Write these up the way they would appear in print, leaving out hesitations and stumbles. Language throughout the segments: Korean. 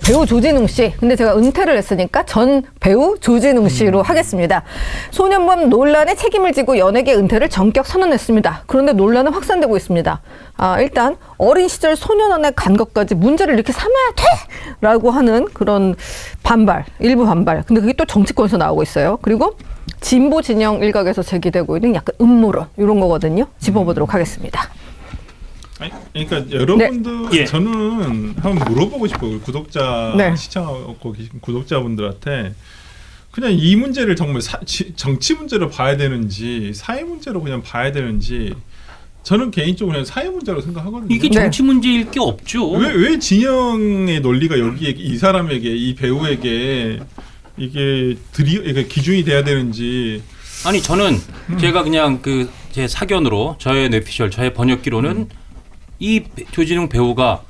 배우 조진웅 씨. 근데 제가 은퇴를 했으니까 전 배우 조진웅 씨로 하겠습니다. 소년범 논란에 책임을 지고 연예계 은퇴를 전격 선언했습니다. 그런데 논란은 확산되고 있습니다. 일단 어린 시절 소년원에 간 것까지 문제를 이렇게 삼아야 돼! 라고 하는 그런 반발, 일부 반발. 근데 그게 또 정치권에서 나오고 있어요. 그리고 진보 진영 일각에서 제기되고 있는 약간 음모론 이런 거거든요. 짚어보도록 하겠습니다. 아니, 그러니까 여러분들 네. 예. 저는 한번 물어보고 싶어요. 구독자 네. 시청하고 계신 구독자분들한테 그냥 이 문제를 정말 정치 문제로 봐야 되는지 사회 문제로 그냥 봐야 되는지 저는 개인적으로 그냥 사회 문제로 생각하거든요. 이게 정치 문제일 게 없죠. 왜 진영의 논리가 여기에 이 사람에게 이 배우에게 이게 기준이 돼야 되는지. 아니 저는 제가 그냥 그 제 사견으로 저의 뇌피셜 저의 번역기로는 이 조진웅 배우가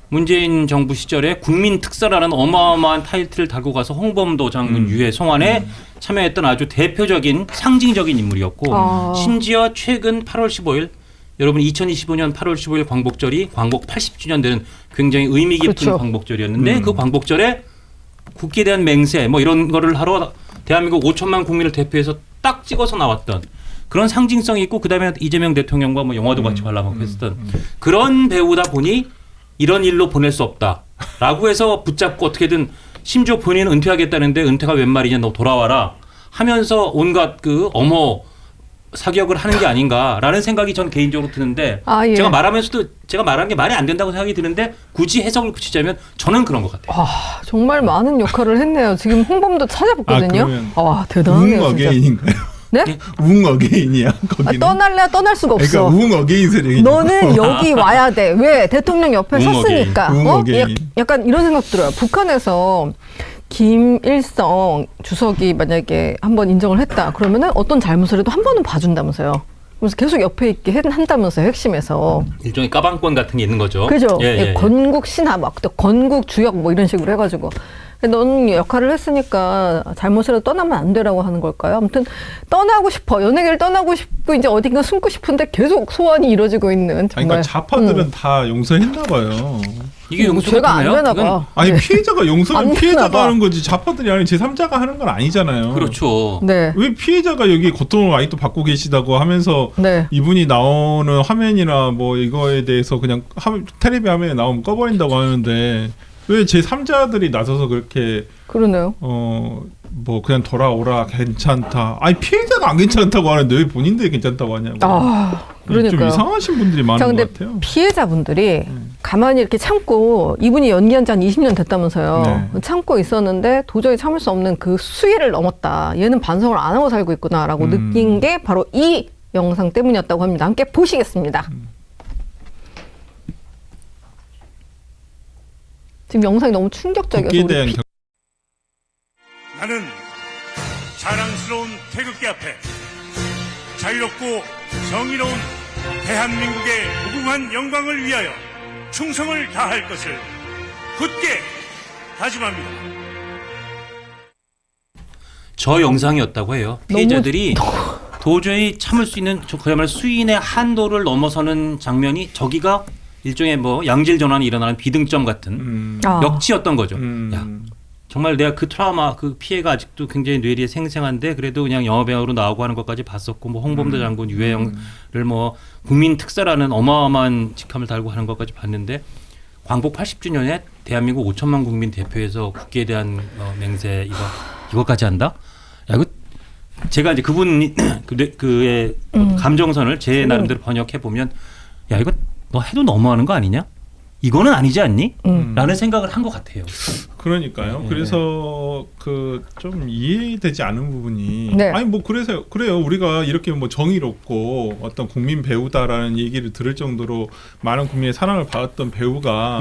문재인 정부 시절에 국민 특사라는 어마어마한 타이틀을 달고 가서 홍범도 장군 유해 송환에 참여했던 아주 대표적인 상징적인 인물이었고 심지어 최근 8월 15일 여러분 2025년 8월 15일 광복절이 광복 80주년 되는 굉장히 의미 깊은 그렇죠. 광복절이었는데 그 광복절에 국기에 대한 맹세 뭐 이런 거를 하러 대한민국 5천만 국민을 대표해서 딱 찍어서 나왔던 그런 상징성이 있고 그다음에 이재명 대통령과 뭐 영화도 같이 관람하고 했었던 그런 배우다 보니 이런 일로 보낼 수 없다라고 해서 붙잡고 어떻게든 심지어 본인은 은퇴하겠다는데 은퇴가 웬 말이냐 너 돌아와라 하면서 온갖 그 엄호 사격을 하는 게 아닌가라는 생각이 전 개인적으로 드는데 예. 제가 말하면서도 제가 말한 게 말이 안 된다고 생각이 드는데 굳이 해석을 붙이자면 저는 그런 것 같아요. 정말 많은 역할을 했네요. 지금 홍범도 찾아봤거든요. 그러면 대단하네요. 웅 진짜. 어게인인가요? 네? 웅 어게인이야 거기는. 떠날래야 떠날 수가 없어. 그러니까 웅 어게인 세력이. 너는 여기 와야 돼. 왜? 대통령 옆에 웅 섰으니까. 어게인. 웅 어게인. 약간 이런 생각 들어요. 북한에서 김일성 주석이 만약에 한번 인정을 했다. 그러면은 어떤 잘못을 해도 한 번은 봐준다면서요. 그래서 계속 옆에 있게 한다면서요. 핵심에서. 일종의 까방권 같은 게 있는 거죠. 그죠? 예. 건국 신하 막 또 건국 주역 뭐 이런 식으로 해가지고. 넌 역할을 했으니까 잘못이라도 떠나면 안 되라고 하는 걸까요? 아무튼 떠나고 싶어. 연예계를 떠나고 싶고 이제 어딘가 숨고 싶은데 계속 소원이 이루어지고 있는 정말. 그러니까 좌파들은 다 용서했나 봐요. 이게 용서가 죄가 안 되나요? 되나 이건 봐. 아니 네. 피해자가 안 용서는 되나 피해자가 봐. 하는 거지 좌파들이 아닌 제3자가 하는 건 아니잖아요. 그렇죠. 네. 왜 피해자가 여기 고통을 아직도 받고 계시다고 하면서 네. 이분이 나오는 화면이나 뭐 이거에 대해서 그냥 텔레비 화면에 나오면 꺼버린다고 하는데 왜 제3자들이 나서서 그렇게 그러네요. 뭐 그냥 돌아오라 괜찮다. 아니 피해자가 안 괜찮다고 하는데 왜 본인들이 괜찮다고 하냐고. 그러니까요. 좀 이상하신 분들이 자, 많은 근데 것 같아요. 피해자분들이 가만히 이렇게 참고 이분이 연기한 지 한 20년 됐다면서요. 네. 참고 있었는데 도저히 참을 수 없는 그 수위를 넘었다. 얘는 반성을 안 하고 살고 있구나라고 느낀 게 바로 이 영상 때문이었다고 합니다. 함께 보시겠습니다. 지금 영상이 너무 충격적이어서 국기에 대한 나는 자랑스러운 태극기 앞에 자유롭고 정의로운 대한민국의 무궁한 영광을 위하여 충성을 다할 것을 굳게 다짐합니다. 저 영상이었다고 해요. 피해자들이 도저히 참을 수 있는 그야말로 수인의 한도를 넘어서는 장면이 저기가 일종의 뭐 양질 전환이 일어나는 비등점 같은 역치였던 거죠. 야, 정말 내가 그 트라우마, 그 피해가 아직도 굉장히 뇌리에 생생한데 그래도 그냥 영화배우로 나오고 하는 것까지 봤었고 뭐 홍범도 장군 유해영을 뭐 국민 특사라는 어마어마한 직함을 달고 하는 것까지 봤는데 광복 80주년에 대한민국 5천만 국민 대표에서 국기에 대한 맹세 이거까지 한다? 야, 이거 제가 이제 그분 그의 감정선을 제 나름대로 번역해 보면 야, 이거 너 해도 너무하는 거 아니냐? 이거는 아니지 않니? 라는 생각을 한 것 같아요. 그러니까요. 그래서 그 좀 이해되지 않은 부분이 네. 아니 뭐 그래요. 우리가 이렇게 뭐 정의롭고 어떤 국민 배우다라는 얘기를 들을 정도로 많은 국민의 사랑을 받았던 배우가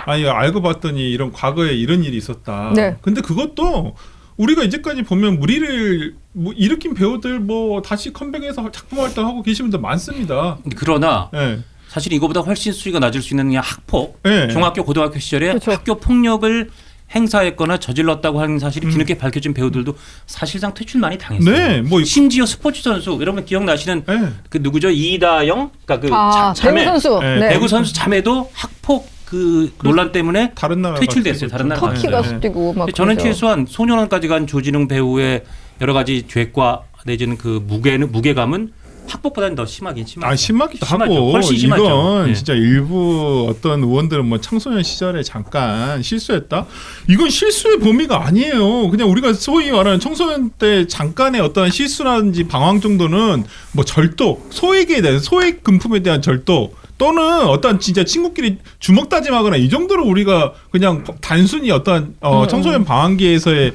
아니 알고 봤더니 이런 과거에 이런 일이 있었다. 네. 근데 그것도 우리가 이제까지 보면 무리를 뭐 일으킨 배우들 뭐 다시 컴백해서 작품 활동하고 계신 분들 많습니다. 그러나 네. 사실 이거보다 훨씬 수위가 낮을 수 있는 그냥 학폭, 네. 중학교, 고등학교 시절에 그렇죠. 학교 폭력을 행사했거나 저질렀다고 하는 사실이 뒤늦게 밝혀진 배우들도 사실상 퇴출 많이 당했어요. 네, 뭐 심지어 스포츠 선수 여러분 기억나시는 네. 그 누구죠? 이다영, 그러니까 그 배구 자매, 선수. 네. 네. 배구 선수 자매도 학폭 그 논란 때문에 다른 나라가 퇴출됐어요. 다른 나라가. 터키가 네. 뛰고 막. 저는 그러죠. 최소한 소년원까지 간 조진웅 배우의 여러 가지 죄과 내지는 그 무게감은 학폭보다는 더 심하긴 심하죠. 심하기도 심하죠. 하고 훨씬 심하죠. 이건 예. 진짜 일부 어떤 의원들은 뭐 청소년 시절에 잠깐 실수했다. 이건 실수의 범위가 아니에요. 그냥 우리가 소위 말하는 청소년 때 잠깐의 어떤 실수라든지 방황 정도는 뭐 절도, 소액에 대한 소액 금품에 대한 절도 또는 어떤 진짜 친구끼리 주먹 다짐하거나 이 정도로 우리가 그냥 단순히 어떤 청소년 방황기에서의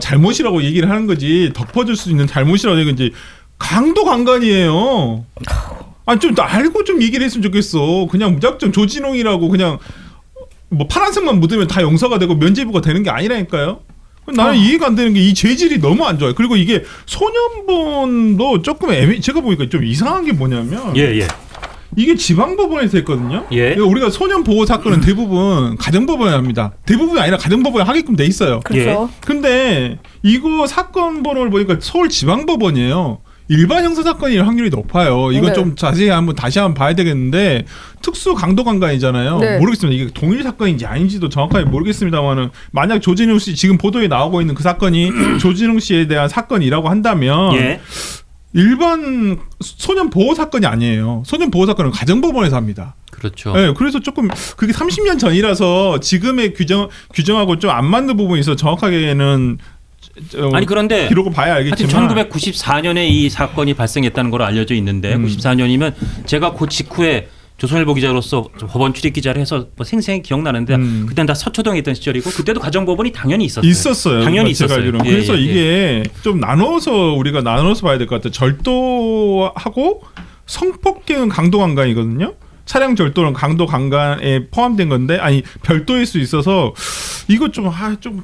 잘못이라고 얘기를 하는 거지 덮어줄 수 있는 잘못이라고 얘기하지 강도 강간이에요. 아니 좀 알고 좀 얘기를 했으면 좋겠어. 그냥 무작정 조진웅이라고 그냥 뭐 파란색만 묻으면 다 용서가 되고 면죄부가 되는 게 아니라니까요. 나는 이해가 안 되는 게 이 죄질이 너무 안 좋아요. 그리고 이게 소년본도 조금 제가 보니까 좀 이상한 게 뭐냐면 예. 이게 지방법원에서 했거든요. 예. 우리가 소년 보호 사건은 대부분 가정법원에 합니다. 대부분이 아니라 가정법원에 하게끔 돼 있어요. 그렇죠. 근데 이거 사건 번호를 보니까 서울지방법원이에요. 일반 형사 사건일 확률이 높아요. 이건 네. 좀 자세히 다시 한번 봐야 되겠는데 특수 강도 강간이잖아요. 네. 모르겠습니다. 이게 동일 사건인지 아닌지도 정확하게 모르겠습니다만은 만약 조진웅 씨 지금 보도에 나오고 있는 그 사건이 조진웅 씨에 대한 사건이라고 한다면 예. 일반 소년 보호 사건이 아니에요. 소년 보호 사건은 가정법원에서 합니다. 그렇죠. 네, 그래서 조금 그게 30년 전이라서 지금의 규정하고 좀 안 맞는 부분이 있어 정확하게는 아니 그런데 기록을 봐야 하여튼 알겠지만 1994년에 이 사건이 발생했다는 걸로 알려져 있는데 94년이면 제가 그 직후에 조선일보 기자로서 법원 출입 기자를 해서 뭐 생생히 기억나는데 그때는 다 서초동에 있던 시절이고 그때도 가정법원이 당연히 있었어요. 당연히 제가 있었어요. 알기로는. 예, 그래서 예, 이게 좀 우리가 나눠서 봐야 될 것 같아요. 절도하고 성폭행은 강도 강간이거든요. 차량 절도는 강도 강간에 포함된 건데 아니 별도일 수 있어서 이거 좀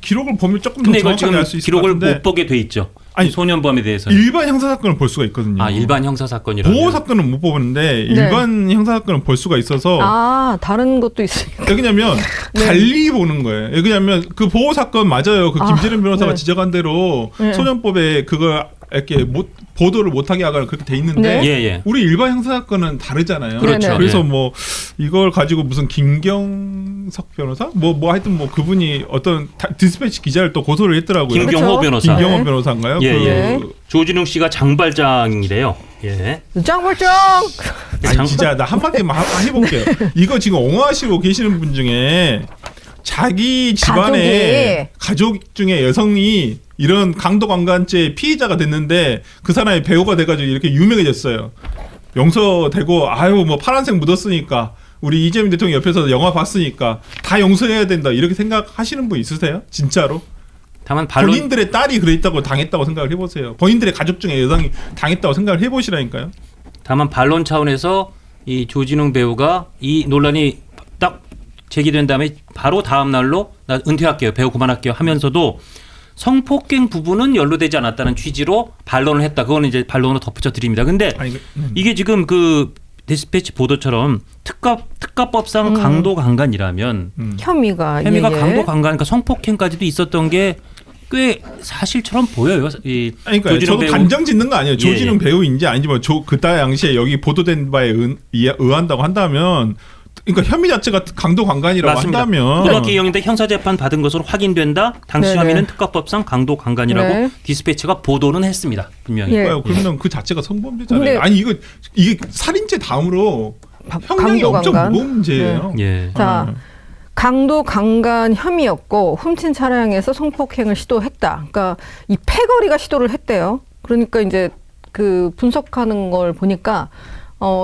기록을 보면 조금 더 근데 이걸 정확하게 지금 알 수 있을 것 기록을 같은데 못 보게 돼 있죠. 아니, 소년범에 대해서는. 일반 형사 사건을 볼 수가 있거든요. 일반 형사 사건이라면. 보호 사건은 못 보는데 네. 일반 형사 사건은 볼 수가 있어서 다른 것도 있으니까. 왜냐면 네. 달리 보는 거예요. 왜냐면 그 보호 사건 맞아요. 그 김재련 변호사가 네. 지적한 대로 네. 소년법에 그걸 이렇게 보도를 못하게 하거나 그렇게 돼 있는데 네. 예. 우리 일반 형사 사건은 다르잖아요. 그렇죠. 그래서 예. 뭐 이걸 가지고 무슨 김경석 변호사 뭐 하여튼 뭐 그분이 어떤 디스패치 기자를 또 고소를 했더라고요. 김경호 그렇죠. 변호사. 김경호 네. 변호사인가요? 예, 그 예. 조진웅 씨가 장발장이래요. 예. 장발장. 아니 진짜 나 한마디만 해볼게요. 이거 지금 옹호하시고 계시는 분 중에 자기 집안에 가족 중에 여성이 이런 강도 강간죄 피해자가 됐는데 그 사람이 배우가 돼가지고 이렇게 유명해졌어요. 용서되고 뭐 파란색 묻었으니까 우리 이재명 대통령 옆에서 영화 봤으니까 다 용서해야 된다 이렇게 생각하시는 분 있으세요? 진짜로? 다만 반론 본인들의 딸이 그랬다고 당했다고 생각을 해보세요. 본인들의 가족 중에 여성이 당했다고 생각을 해보시라니까요. 다만 반론 차원에서 이 조진웅 배우가 이 논란이 딱 제기된 다음에 바로 다음 날로 나 은퇴할게요. 배우 그만할게요 하면서도 성폭행 부분은 연루되지 않았다는 취지로 반론을 했다. 그거는 이제 반론으로 덧붙여 드립니다. 근데 이게 지금 그 디스패치 보도처럼 특가법상 강도 강간이라면 혐의가 강도 강간, 그러니까 성폭행까지도 있었던 게 꽤 사실처럼 보여요. 그러니까 저도 단정 짓는 거 아니에요. 조진웅 예. 배우인지 아닌지 뭐 그때 당시에 여기 보도된 바에 의한다고 한다면 그러니까 혐의 자체가 강도 강간이라고 맞습니다. 한다면 고등학교 2학년 때 형사재판 받은 것으로 확인된다. 당시 네네. 혐의는 특가법상 강도 강간이라고 네. 디스패치가 보도는 했습니다. 분명히. 예. 그러면 그 자체가 성범죄잖아요. 근데 아니 이게 살인죄 다음으로 형량이 강도 엄청 강간. 무거운 문제예요. 예. 자, 강도 강간 혐의였고 훔친 차량에서 성폭행을 시도했다. 그러니까 이 패거리가 시도를 했대요. 그러니까 이제 그 분석하는 걸 보니까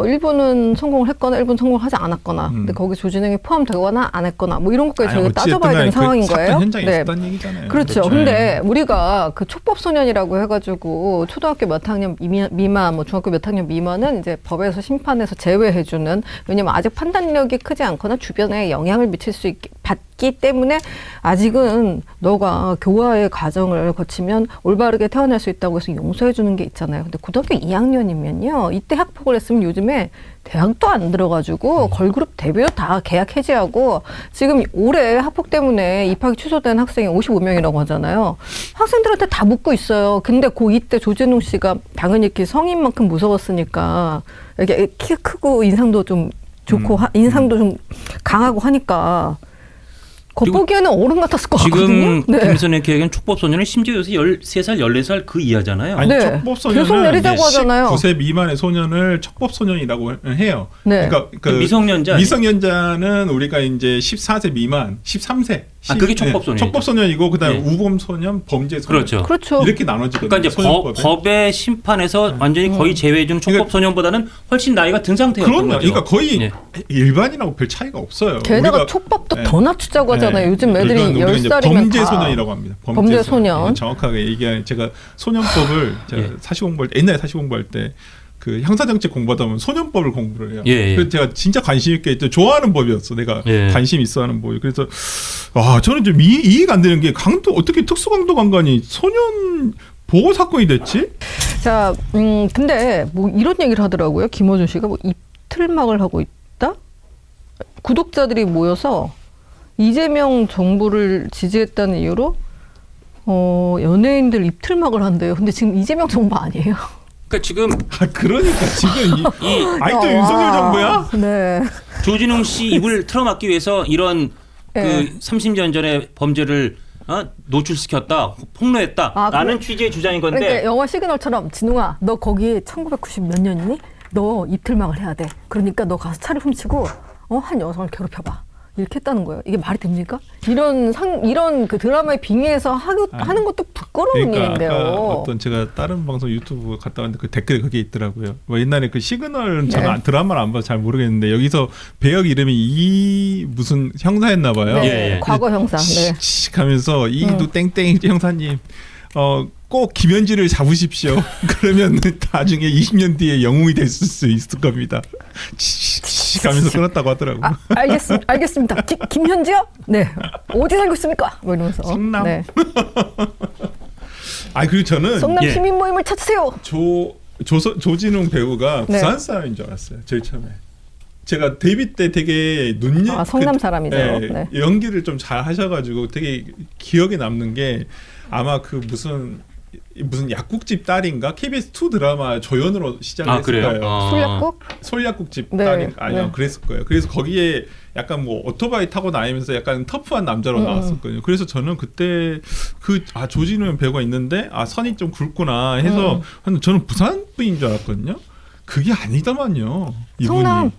일부는 성공을 했거나 일부는 성공하지 않았거나 근데 거기 조진웅이 포함되거나 안 했거나 뭐 이런 것까지 저희가 따져봐야 되는 상황인 거예요. 사건 현장에 있었다는 얘기잖아요. 그렇죠. 근데 우리가 그 촉법소년이라고 해가지고 초등학교 몇 학년 미만, 뭐 중학교 몇 학년 미만은 이제 법에서 심판에서 제외해주는, 왜냐면 아직 판단력이 크지 않거나 주변에 영향을 미칠 수 있게 받기 때문에 아직은 너가 교화의 과정을 거치면 올바르게 태어날 수 있다고 해서 용서해주는 게 있잖아요. 근데 고등학교 2학년이면요. 이때 학폭을 했으면 요즘에 대학도 안 들어가지고 걸그룹 데뷔도 다 계약 해지하고 지금 올해 학폭 때문에 입학이 취소된 학생이 55명이라고 하잖아요. 학생들한테 다 묻고 있어요. 근데 고2 때 조진웅 씨가 당연히 이렇게 성인만큼 무서웠으니까 이렇게 키 크고 인상도 좀 좋고 인상도 좀 강하고 하니까 겉보기에는 어른 같았을 것 같거든요. 지금 네. 김선의 계획은 촉법소년은 심지어 요새 13살, 14살 그 이하잖아요. 아니, 네. 촉법소년은 계속 내리자고 하잖아요. 19세 미만의 소년을 촉법소년이라고 해요. 네. 그러니까 그 미성년자. 미성년자는 우리가 이제 14세 미만, 13세. 그게 촉법소년이죠. 촉법소년이고 그다음에 네. 우범소년, 범죄소년. 그렇죠. 그렇죠. 이렇게 나눠지거든요. 그러니까 이제 소년법에. 법의 심판에서 완전히 거의 제외해준 촉법소년보다는 훨씬 나이가 든 상태였던 그럼요. 거죠. 그러니까 거의 예. 일반인하고 별 차이가 없어요. 게다가 우리가- 촉법도 네. 더 낮추자고 하잖아요. 네. 요즘 애들이 그건 우리가 이제 10살이면 범죄소년이라고 합니다. 범죄소년. 예, 정확하게 얘기하면 제가 소년법을 제가 예. 사시 공부할 때 옛날에 사시 공부할 때 그 형사정책 공부하다 보면 소년법을 공부를 해요. 예, 예. 그래서 제가 진짜 관심 있게 좋아하는 법이었어. 내가 예. 관심 있어하는 법이. 그래서 저는 좀 이해가 안 되는 게 강도 어떻게 특수강도관관이 소년 보호 사건이 됐지? 자, 근데 뭐 이런 얘기를 하더라고요. 김어준 씨가 뭐 입틀막을 하고 있다? 구독자들이 모여서 이재명 정부를 지지했다는 이유로 연예인들 입틀막을 한대요. 근데 지금 이재명 정부 아니에요? 그러니까 지금 그러니까 지금 아직도 와. 윤석열 정부야? 네. 조진웅 씨 입을 틀어막기 위해서 이런 예. 그 30년 전의 범죄를 노출시켰다, 폭로했다 라는 취지의 주장인 건데 그러니까 영화 시그널처럼 진웅아, 너 거기 1990 몇 년이니? 너 입틀막을 해야 돼. 그러니까 너 가서 차를 훔치고 한 여성을 괴롭혀봐. 이렇게 했다는 거예요. 이게 말이 됩니까? 이런 그 드라마에 빙의해서 하는 것도 부끄러운 그러니까 일인데요. 아까 어떤 제가 다른 방송 유튜브 갔다 왔는데 그 댓글에 그게 있더라고요. 뭐 옛날에 그 시그널은 저는 네. 드라마를 안 봐서 잘 모르겠는데 여기서 배역 이름이 이 무슨 형사였나 봐요. 네, 예, 예. 과거 형사. 네. 하면서 이도 땡땡 형사님 꼭 김현지를 잡으십시오. 그러면 나중에 20년 뒤에 영웅이 될 수 있을 겁니다. 하면서 끊었다고 하더라고. 알겠습니다. 김현지요? 네. 어디 살고 있습니까? 뭐 이러면서. 성남. 네. 그리고 저는 성남 예. 시민 모임을 찾으세요. 조진웅 배우가 네. 부산 사람인 줄 알았어요. 제일 처음에. 제가 데뷔 때 되게 성남 사람이죠. 네. 연기를 좀 잘 하셔가지고 되게 기억에 남는 게 아마 그 무슨 약국집 딸인가 KBS 2 드라마 조연으로 시작을 했을 그래요? 거예요. 술약국? 솔약국집 네, 딸인가 아니요 네. 그랬을 거예요. 그래서 거기에 약간 뭐 오토바이 타고 다니면서 약간 터프한 남자로 나왔었거든요. 그래서 저는 그때 조진웅 배우가 있는데 선이 좀 굵구나 해서 저는 부산 분인 줄 알았거든요. 그게 아니더만요. 이분이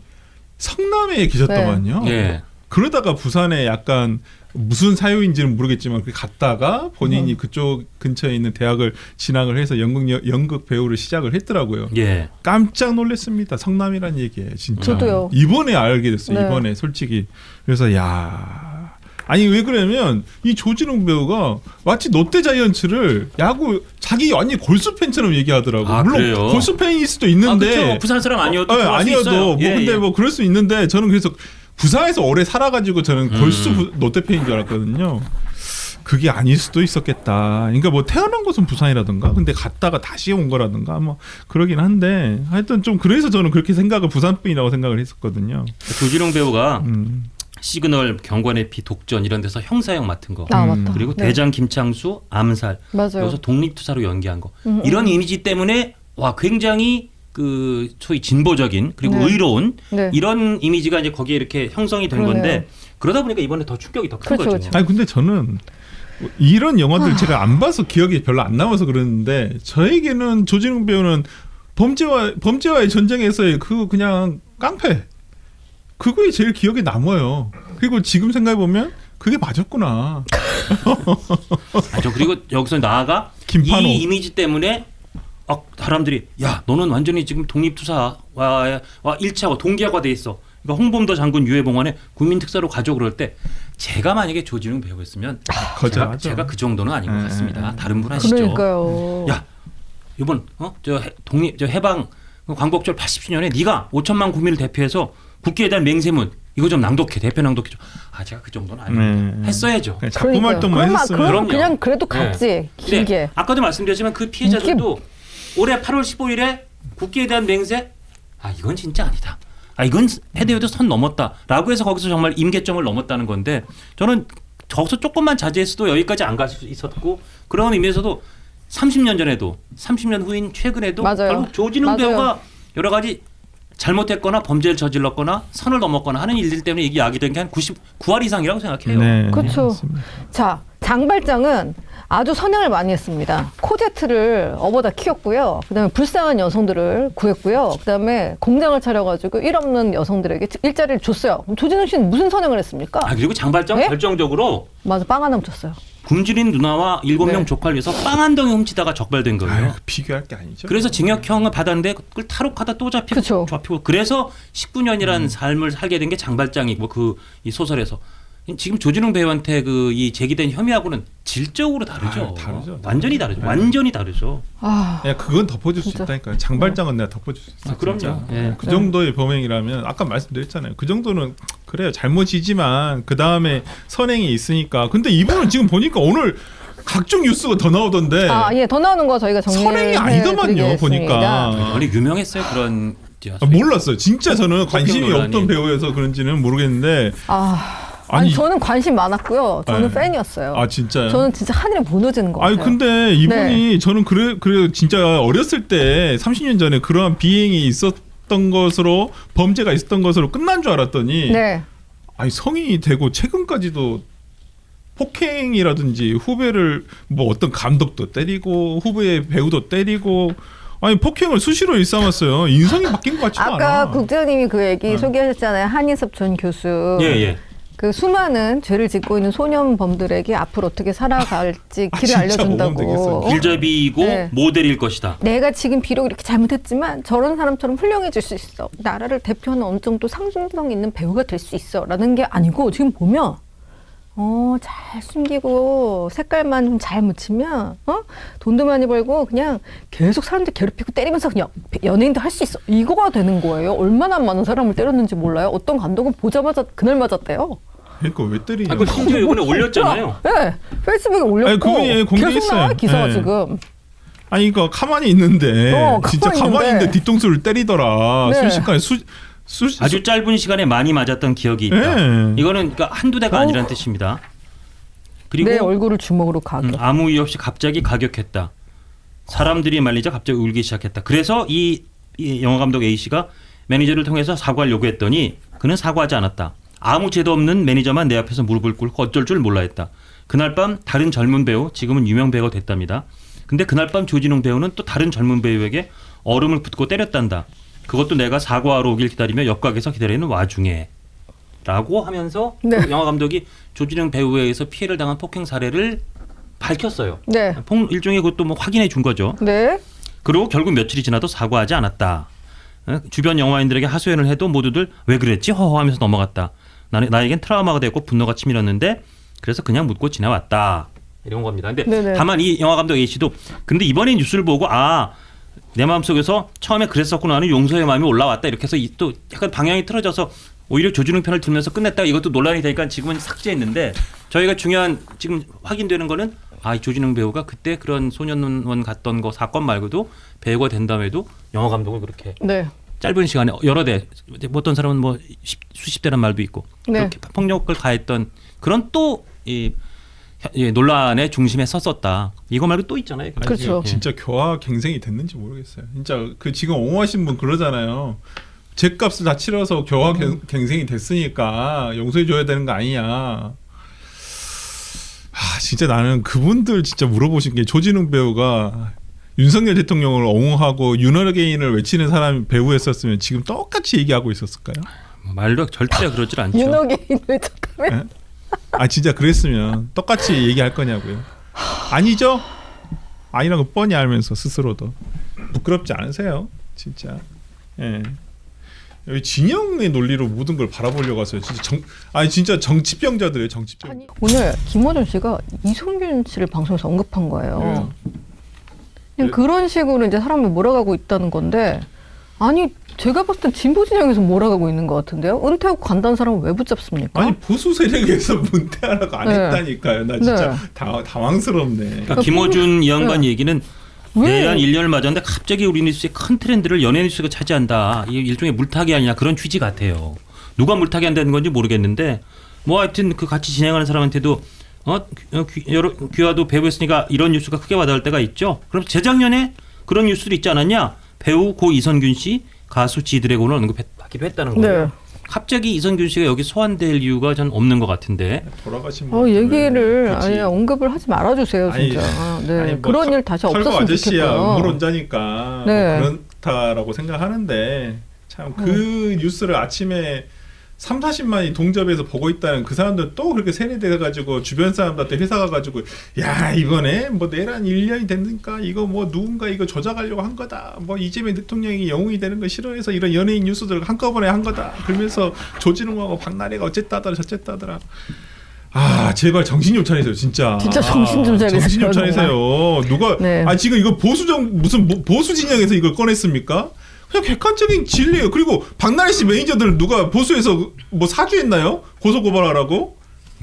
성남에 계셨더만요. 예. 그러다가 부산에 약간 무슨 사유인지는 모르겠지만 갔다가 본인이 그쪽 근처에 있는 대학을 진학을 해서 연극 배우를 시작을 했더라고요. 예. 깜짝 놀랐습니다. 성남이란 얘기에 진짜. 저도요. 이번에 알게 됐어요. 네. 이번에 솔직히. 그래서 아니 왜 그러냐면 이 조진웅 배우가 마치 롯데자이언츠를 야구 자기 완전 골수 팬처럼 얘기하더라고. 물론 그래요? 골수 팬일 수도 있는데 그렇죠. 부산 사람 아니어도 아니어도 근데 뭐 그럴 수 있는데 저는 그래서 부산에서 오래 살아가지고 저는 골수 롯데 팬인 줄 알았거든요. 그게 아닐 수도 있었겠다. 그러니까 뭐 태어난 곳은 부산이라든가, 근데 갔다가 다시 온 거라든가 뭐 그러긴 한데 하여튼 좀 그래서 저는 그렇게 부산 분이라고 생각을 했었거든요. 조진웅 배우가 시그널, 경관의 피, 독전 이런 데서 형사역 맡은 거. 맞다. 그리고 네. 대장 김창수, 암살. 맞아요. 여기서 독립투사로 연기한 거. 이런 이미지 때문에 굉장히 그 소위 진보적인 그리고 네. 의로운 네. 이런 이미지가 이제 거기에 이렇게 형성이 된 그러네요. 건데 그러다 보니까 이번에 더 충격이 더 큰 그렇죠, 거죠. 그렇죠. 아니 근데 저는 이런 영화들 제가 안 봐서 기억이 별로 안 남아서 그러는데 저에게는 조진웅 배우는 범죄와의 전쟁에서의 그냥 깡패 그거에 제일 기억에 남아요. 그리고 지금 생각해 보면 그게 맞았구나. 맞아. 그리고 여기서 나아가 김판호. 이 이미지 때문에 사람들이 야 너는 완전히 지금 독립투사와 1차와 동기화가 돼 있어. 그러니까 홍범도 장군 유해봉환에 국민특사로 가져 그럴 때 제가 만약에 조진웅 배우였으면 제가 그 정도는 아닌 것 같습니다. 다른 분 하시죠. 그러니까요. 야 이번 저 해방 광복절 80주년에 네가 5천만 국민을 대표해서 국기에 대한 맹세문 이거 좀 대표 낭독해줘. 제가 그 정도는 아니에요. 했어야죠. 작품 활동만 했으면 그럼 그냥 그래도 갔지. 길게. 네. 아까도 말씀드렸지만 그 피해자들도 올해 8월 15일에 국기에 대한 맹세 이건 진짜 아니다. 이건 해대에도 선 넘었다라고 해서 거기서 정말 임계점을 넘었다는 건데 저는 저기서 조금만 자제했어도 여기까지 안 갈 수 있었고 그런 의미에서도 30년 전에도 30년 후인 최근에도 맞아요. 결국 조진웅 맞아요. 배우가 여러 가지 잘못했거나 범죄를 저질렀거나 선을 넘었거나 하는 일들 때문에 이게 야기된 게 한 99할 이상이라고 생각해요. 네. 그렇죠. 맞습니다. 자, 장발장은 아주 선행을 많이 했습니다. 코제트를 업어다 키웠고요. 그다음에 불쌍한 여성들을 구했고요. 그다음에 공장을 차려가지고 일 없는 여성들에게 일자리를 줬어요. 그럼 조진웅 씨는 무슨 선행을 했습니까? 그리고 장발장 네? 결정적으로 맞아, 빵 하나 훔쳤어요. 굶주린 누나와 7명 네. 조카를 위해서 빵 한 덩이 훔치다가 적발된 거예요. 아유, 비교할 게 아니죠. 그래서 징역형을 받았는데 그걸 탈옥하다 또 잡히고 그쵸. 잡히고 그래서 19년이라는 삶을 살게 된 게 장발장이고 이 소설에서 지금 조진웅 배우한테 이 제기된 혐의하고는 질적으로 다르죠. 다르죠. 완전히 다르죠. 네. 완전히 다르죠. 아, 야, 그건 덮어줄 진짜. 수 있다니까요. 장발장은 내가 덮어줄 수 있어. 그럼요. 진짜. 예. 그 정도의 범행이라면 아까 말씀드렸잖아요. 그 정도는 그래요. 잘못이지만 그 다음에 선행이 있으니까. 근데 이분은 지금 보니까 오늘 각종 뉴스가 더 나오던데 예, 더 나오는 거 저희가 선행이 아니더만요. 보니까. 원래 유명했어요 그런. 몰랐어요. 진짜 저는 관심이 논란이. 없던 배우여서 그런지는 모르겠는데. 아니, 아니, 저는 관심 많았고요. 저는 네. 팬이었어요. 아 진짜요? 저는 진짜 하늘에 무너지는 것 같아요. 아니 근데 이분이 네. 저는 그래 진짜 어렸을 때 30년 전에 그러한 비행이 있었던 것으로 범죄가 있었던 것으로 끝난 줄 알았더니 네. 아니 성인이 되고 최근까지도 폭행이라든지 후배를 뭐 어떤 감독도 때리고 후배 배우도 때리고 아니 폭행을 수시로 일삼았어요. 인성이 바뀐 것 같지도 아까 않아. 국장님이 그 얘기 소개하셨잖아요. 한인섭 전 교수. 예. 그 수많은 죄를 짓고 있는 소년범들에게 앞으로 어떻게 살아갈지 길을 진짜 알려준다고. 모범되겠어요. 길잡이이고 네. 모델일 것이다. 내가 지금 비록 이렇게 잘못했지만 저런 사람처럼 훌륭해질 수 있어. 나라를 대표하는 어느 정도 상징성 있는 배우가 될 수 있어. 라는 게 아니고 지금 보면 잘 숨기고 색깔만 좀 잘 묻히면 돈도 많이 벌고 그냥 계속 사람들 괴롭히고 때리면서 그냥 연예인도 할 수 있어. 이거가 되는 거예요. 얼마나 많은 사람을 때렸는지 몰라요. 어떤 감독은 보자마자 그날 맞았대요. 그러니까 왜 때리냐? 그 심지어 이번에 올렸잖아요. 네, 페이스북에 올렸고 아니, 그분이 공개했어요. 계속 나와 기사가 네. 지금. 아니 이거 가만히 있는데 진짜 가만히 가만히 있는데 있는데 뒤통수를 때리더라. 네. 순식간에 아주 짧은 시간에 많이 맞았던 기억이 있다. 네. 이거는 그러니까 한두 대가 아니라는 뜻입니다. 그리고 내 얼굴을 주먹으로 가게. 아무 이유 없이 갑자기 가격했다. 사람들이 말리자 갑자기 울기 시작했다. 그래서 이 영화 감독 A 씨가 매니저를 통해서 사과를 요구했더니 그는 사과하지 않았다. 아무 죄도 없는 매니저만 내 앞에서 무릎을 꿇고 어쩔 줄 몰라 했다. 그날 밤 다른 젊은 배우, 지금은 유명 배우가 됐답니다. 근데 그날 밤 조진웅 배우는 또 다른 젊은 배우에게 얼음을 붓고 때렸단다. 그것도 내가 사과하러 오길 기다리며 옆각에서 기다리는 와중에 라고 하면서 네. 그 영화 감독이 조진웅 배우에 의해서 피해를 당한 폭행 사례를 밝혔어요. 네. 일종의 그것도 뭐 확인해 준 거죠. 네. 그리고 결국 며칠이 지나도 사과하지 않았다. 주변 영화인들에게 하소연을 해도 모두들 왜 그랬지 허허하면서 넘어갔다. 나에겐 트라우마가 됐고 분노가 치밀었는데 그래서 그냥 묻고 지나왔다. 이런 겁니다. 근데 네네. 다만 이 영화 감독 A씨도 근데 이번에 뉴스를 보고 내 마음속에서 처음에 그랬었구나 하는 용서의 마음이 올라왔다. 이렇게 해서 또 약간 방향이 틀어져서 오히려 조진웅 편을 들면서 끝냈다. 이것도 논란이 되니까 지금은 삭제했는데 저희가 중요한 지금 확인되는 거는 이 조진웅 배우가 그때 그런 소년원 갔던 거 사건 말고도 배우가 된 다음에도 영화 감독을 그렇게 네. 짧은 시간에 여러 대, 어떤 사람은 뭐 수십 대란 말도 있고 네. 그렇게 폭력을 가했던 그런 또 논란의 중심에 섰었다. 이거 말고 또 있잖아요. 그렇죠. 예. 진짜 교화 갱생이 됐는지 모르겠어요. 진짜 그 지금 옹호하신 분 그러잖아요. 죗값을 다 치러서 교화 갱생이 됐으니까 용서해 줘야 되는 거 아니냐. 진짜 나는 그분들 진짜 물어보신 게 조진웅 배우가 윤석열 대통령을 옹호하고 윤어게인을 외치는 사람 배우였었으면 지금 똑같이 얘기하고 있었을까요? 말도 절대 그러질 않죠. 윤호개인을 척하면 진짜 그랬으면 똑같이 얘기할 거냐고요. 아니죠? 아니라고 뻔히 알면서 스스로도 부끄럽지 않으세요? 진짜. 예. 여기 진영의 논리로 모든 걸 바라보려고 하세요. 진짜 정치병자들이에요. 정치병. 오늘 김어준 씨가 이성균 씨를 방송에서 언급한 거예요. 그냥 그런 식으로 이제 사람을 몰아가고 있다는 건데 제가 봤을 땐 진보 진영에서 몰아가고 있는 것 같은데요. 은퇴하고 간다는 사람을 왜 붙잡습니까? 보수 세력에서 은퇴하라고 안 했다니까요. 나 진짜 당황스럽네. 그러니까 김어준 이 양반 얘기는 왜? 내한 1년을 맞았는데 갑자기 우리 뉴스의 큰 트렌드를 연예 뉴스가 차지한다. 이게 일종의 물타기 아니냐 그런 취지 같아요. 누가 물타기 한다는 건지 모르겠는데 뭐 하여튼 그 같이 진행하는 사람한테도 귀화도 배우였으니까 이런 뉴스가 크게 와닿을 때가 있죠. 그럼 재작년에 그런 뉴스도 있지 않았냐? 배우 고 이선균 씨 가수 지드래곤을 언급하기도 했다는 거예요. 네. 갑자기 이성균 씨가 여기 소환될 이유가 전 없는 것 같은데. 돌아가신 분. 얘기를 아예 언급을 하지 말아주세요, 진짜. 네. 아니, 뭐 그런 일 다시 털보 없었으면 아저씨야 좋겠고요. 음모론자니까 네. 뭐 그렇다라고 생각하는데 참 그 뉴스를 아침에 30-40만이 동접해서 보고 있다는 그 사람들 또 그렇게 세뇌돼가지고 주변 사람들한테 회사 가가지고 야 이번에 뭐 내란 1년이 됐으니까 이거 뭐 누군가 이거 조작하려고 한 거다 뭐 이재명 대통령이 영웅이 되는 거 싫어해서 이런 연예인 뉴스들을 한꺼번에 한 거다 그러면서 조진웅하고 박나래가 어쨌다더라 저쨌다더라 아 제발 정신 좀 차리세요 진짜. 진짜 정신 좀 차리세요. 정신 좀 차리세요. 누가 네. 지금 이거 무슨 보수 진영에서 이걸 꺼냈습니까? 그냥 객관적인 진리예요. 그리고 박나래 씨 매니저들 누가 보수에서 뭐 사주했나요? 고소 고발하라고?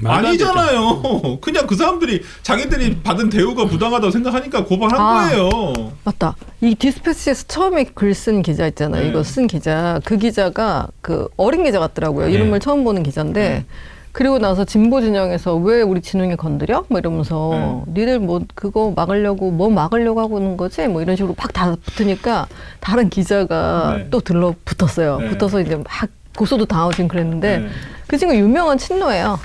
아니잖아요. 그냥 그 사람들이 자기들이 받은 대우가 부당하다고 생각하니까 고발한 거예요. 맞다. 이 디스패치에서 처음에 글 쓴 기자 있잖아요. 네. 이거 쓴 기자. 그 기자가 그 어린 기자 같더라고요. 네. 이름을 처음 보는 기자인데 그리고 나서 진보 진영에서 왜 우리 진웅이 건드려? 뭐 이러면서 니들 뭐 그거 막으려고 뭐 막으려고 하고 있는 거지? 뭐 이런 식으로 막 다 붙으니까 다른 기자가 네. 또 들러 붙었어요. 네. 붙어서 이제 막 고소도 당하고 지금 그랬는데 네. 그 친구 유명한 친노예요.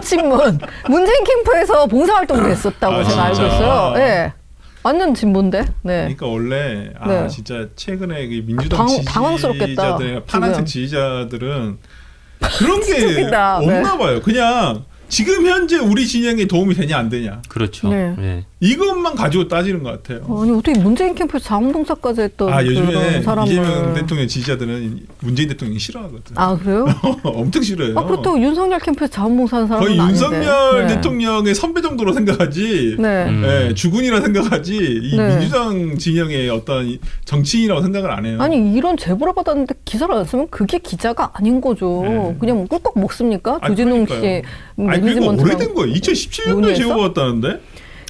친문. 문재인 캠프에서 봉사활동도 했었다고 제가 알고 진짜? 있어요. 예. 완전 진보인데. 네. 그러니까 원래 네. 진짜 최근에 그 민주당 당황스럽겠다, 지지자들, 파란색 지금. 지지자들은 그런 게 웃기다. 없나 봐요. 그냥 지금 현재 우리 진영에 도움이 되냐 안 되냐 그렇죠. 네. 네. 이것만 가지고 따지는 것 같아요. 아니 어떻게 문재인 캠프에서 자원봉사까지 했던 요즘에 그런 사람을 이재명 대통령 지지자들은 문재인 대통령이 싫어하거든. 그래요? 엄청 싫어해요. 그렇다고 윤석열 캠프에서 자원봉사하는 사람은 거의 아닌데. 윤석열 네. 대통령의 선배 정도로 생각하지. 네. 네, 주군이라 생각하지. 이 네. 민주당 진영의 어떤 정치인이라고 생각을 안 해요. 아니 이런 제보를 받았는데 기사를 안 쓰면 그게 기자가 아닌 거죠. 네. 그냥 꿀꺽 먹습니까? 조진웅 씨 그러니까요. 그리고 오래된 거예요. 2017년도에 논의했어? 제보받았다는데.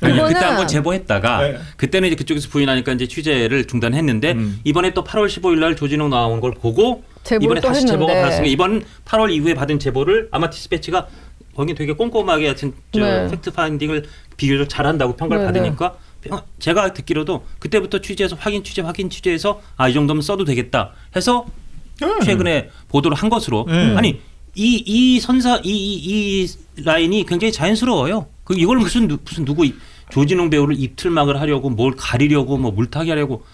아니요, 그거는- 그때 한번 제보했다가 네. 그때는 이제 그쪽에서 부인하니까 이제 취재를 중단했는데 이번에 또 8월 15일 날 조진웅 나온 걸 보고 제보를 이번에 또 다시 했는데. 제보가 받았으니까 이번 8월 이후에 받은 제보를 아마 디스패치가 거기 되게 꼼꼼하게 하여튼 네. 팩트 파인딩을 비교적 잘한다고 평가를 네, 받으니까 제가 듣기로도 그때부터 취재해서 확인 취재해서 이 정도면 써도 되겠다 해서 최근에 보도를 한 것으로 아니 이 선사 이 라인이 굉장히 자연스러워요. 이걸 무슨 누구 조진웅 배우를 입틀막을 하려고 뭘 가리려고 뭐 물타기 하려고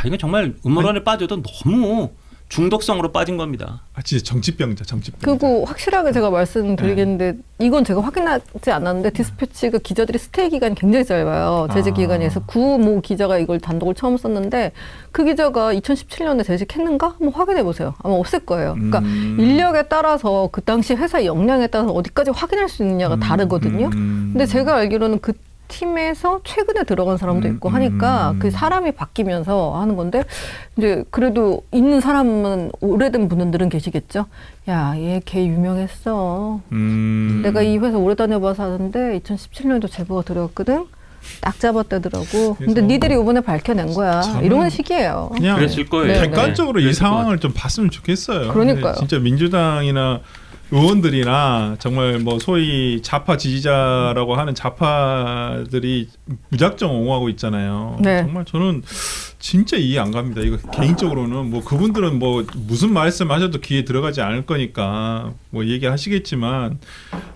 이건 정말 음모론에 빠져도 너무 중독성으로 빠진 겁니다. 진짜 정치병자. 그리고 확실하게 제가 말씀드리겠는데 이건 제가 확인하지 않았는데 디스패치가 기자들이 스테이 기간이 굉장히 짧아요. 재직 기간에서 구모 기자가 이걸 단독을 처음 썼는데 그 기자가 2017년에 재직했는가? 한번 확인해 보세요. 아마 없을 거예요. 그러니까 인력에 따라서 그 당시 회사 역량에 따라서 어디까지 확인할 수 있느냐가 다르거든요. 근데 제가 알기로는 그 팀에서 최근에 들어간 사람도 있고 하니까 그 사람이 바뀌면서 하는 건데 이제 그래도 있는 사람은 오래된 분들은 계시겠죠. 야, 얘 걔 유명했어. 내가 이 회사 오래 다녀봐서 하는데 2017년도 제보가 들어왔거든. 딱 잡았다더라고. 근데 니들이 이번에 밝혀낸 거야. 이런 식이에요. 그냥 그랬을 거예요. 네, 객관적으로 네. 이 상황을 좀 봤으면 좋겠어요. 그러니까요. 진짜 민주당이나 의원들이나 정말 뭐 소위 좌파 지지자라고 하는 좌파들이 무작정 옹호하고 있잖아요. 네. 정말 저는 진짜 이해 안 갑니다. 이거 개인적으로는 뭐 그분들은 뭐 무슨 말씀하셔도 귀에 들어가지 않을 거니까 뭐 얘기하시겠지만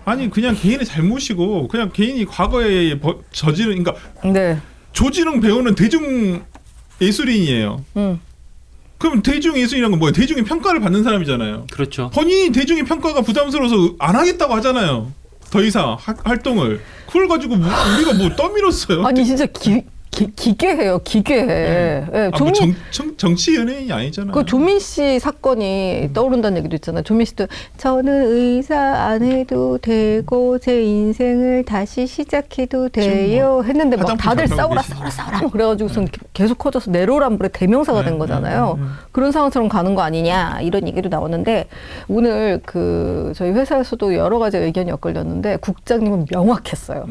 아니 그냥 개인의 잘못이고 그냥 개인이 과거에 저지른 그러니까 네. 조진웅 배우는 대중 예술인이에요. 그럼 대중 예술이란 건 뭐예요? 대중의 평가를 받는 사람이잖아요. 그렇죠. 본인이 대중의 평가가 부담스러워서 안 하겠다고 하잖아요. 더 이상 활동을. 그걸 가지고 우리가 뭐 떠밀었어요. 아니 진짜 기괴해요. 기괴해. 네. 뭐 정치 연예인이 아니잖아요. 그 조민 씨 사건이 떠오른다는 얘기도 있잖아요. 조민 씨도 저는 의사 안 해도 되고 제 인생을 다시 시작해도 돼요 했는데 막 다들 싸우라 그래가지고선 계속 커져서 내로남불의 대명사가 된 거잖아요. 그런 상황처럼 가는 거 아니냐 이런 얘기도 나오는데 오늘 그 저희 회사에서도 여러 가지 의견이 엇갈렸는데 국장님은 명확했어요.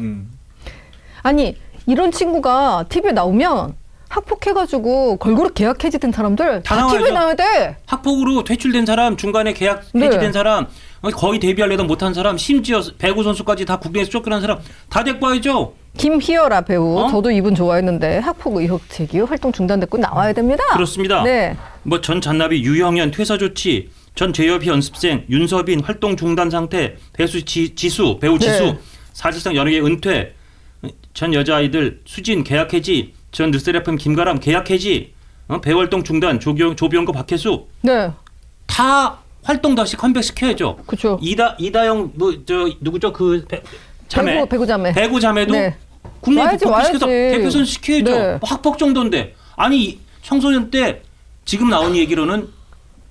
아니 이런 친구가 TV에 나오면 학폭해가지고 걸그룹 계약 해지된 사람들 다 다 TV에 나와야죠. 나와야 돼. 학폭으로 퇴출된 사람, 중간에 계약 네. 해지된 사람, 거의 데뷔하려다 못한 사람, 심지어 배구 선수까지 다 국내에서 쫓겨난 사람 다 데리고 와야죠. 김희열아 배우, 어? 저도 이분 좋아했는데 학폭 의혹 제기 활동 중단됐고 나와야 됩니다. 그렇습니다. 네. 뭐 전 잔나비 유형연 퇴사 조치, 전 제협이 연습생 윤서빈 활동 중단 상태, 배수 지수 배우 지수 네. 사실상 연예계 은퇴, 전 여자아이들 수진 계약 해지, 전 르세라핌 김가람 계약 해지, 배우 활동 중단 조비용거 박혜수 네. 다 활동 다시 컴백 시켜야죠. 그렇죠. 이다영 뭐 저 누구죠 그 자매 배구 자매. 배구 자매도 네. 국내 와야지, 복귀시켜서 와야지. 대표선 시켜야죠. 네. 뭐 학폭 정도인데 아니 청소년 때 지금 나온 얘기로는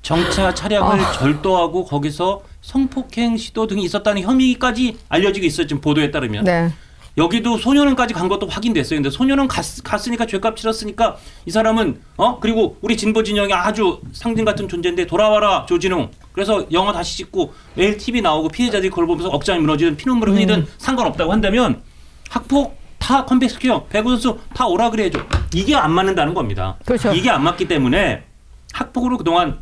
정차 차량을 절도하고 거기서 성폭행 시도 등이 있었다는 혐의까지 알려지고 있어요. 지금 보도에 따르면. 네. 여기도 소년원까지 간 것도 확인됐어요. 근데 소년원 갔으니까 죄값 치렀으니까 이 사람은 그리고 우리 진보 진영이 아주 상징 같은 존재인데 돌아와라 조진웅. 그래서 영화 다시 찍고 매일 TV 나오고 피해자들이 그걸 보면서 억장이 무너지든 피눈물을 흘리든 상관없다고 한다면 학폭 다 컴백시켜. 배구 선수 다 오라 그래야죠. 이게 안 맞는다는 겁니다. 그렇죠. 이게 안 맞기 때문에 학폭으로 그동안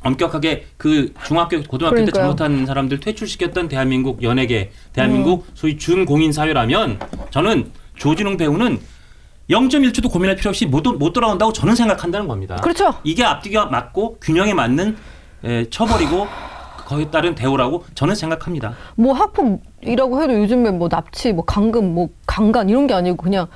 엄격하게 그 중학교 고등학교 때 그러니까요. 잘못한 사람들 퇴출시켰던 대한민국 연예계, 대한민국 소위 준공인 사회라면 저는 조진웅 배우는 0.1초도 고민할 필요 없이 못 돌아온다고 저는 생각한다는 겁니다. 그렇죠. 이게 앞뒤가 맞고 균형에 맞는 처벌이고 거기에 따른 대우라고 저는 생각합니다. 뭐 학폭이라고 해도 요즘에 뭐 납치, 뭐 감금, 뭐 강간 이런 게 아니고 그냥